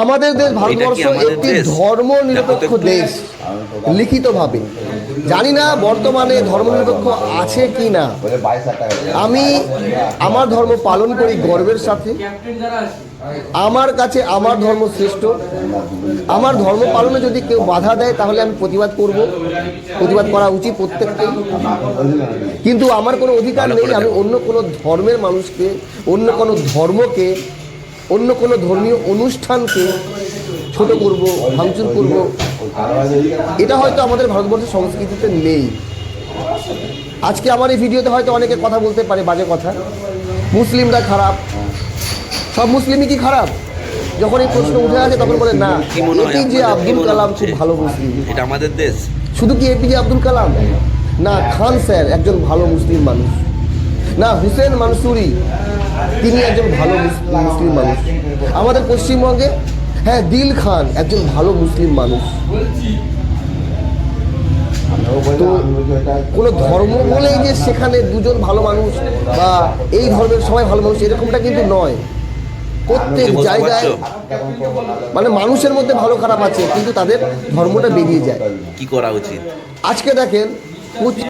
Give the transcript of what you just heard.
আমাদের দেশ ভারতবর্ষ একটি ধর্ম নিরপেক্ষ দেশ লিখিতভাবে। জানি না বর্তমানে ধর্মনিরপেক্ষ আছে কি না। আমি আমার ধর্ম পালন করি গর্বের সাথে। আমার কাছে আমার ধর্ম শ্রেষ্ঠ। আমার ধর্ম পালনে যদি কেউ বাধা দেয় তাহলে আমি প্রতিবাদ করব, প্রতিবাদ করা উচিত প্রত্যেককেই। কিন্তু আমার কোনো অধিকার নেই আমি অন্য কোনো ধর্মের মানুষকে, অন্য কোনো ধর্মকে, অন্য কোনো ধর্মীয় অনুষ্ঠানকে ছোট করব, ভাঙচুর করব। এটা হয়তো আমাদের ভারতবর্ষের সংস্কৃতিতে নেই। আজকে আমার এই ভিডিওতে হয়তো অনেকে কথা বলতে পারে বাজে কথা, মুসলিমরা খারাপ, সব মুসলিমই কি খারাপ? যখন এই প্রশ্ন উঠে আসে তখন বলে না, এপিজে আব্দুল কালাম খুব ভালো মুসলিম। এটা আমাদের দেশ। শুধু কি এপিজে আব্দুল কালাম না, খান স্যার একজন ভালো মুসলিম মানুষ, না হুসেন মানসুরি তিনি একজন ভালো মুসলিম মানুষ। আমাদের পশ্চিমবঙ্গে হ্যাঁ দিল খান একজন ভালো মুসলিম মানুষ। তো কোনো ধর্ম বলেই যে সেখানে দুজন ভালো মানুষ বা এই ধর্মের সবাই ভালো মানুষ এরকমটা কিন্তু নয়। প্রত্যেক জায়গায় মানে মানুষের মধ্যে ভালো খারাপ আছে, কিন্তু তাদের ধর্মটা বেরিয়ে যায়। কি করা উচিত? আজকে দেখেন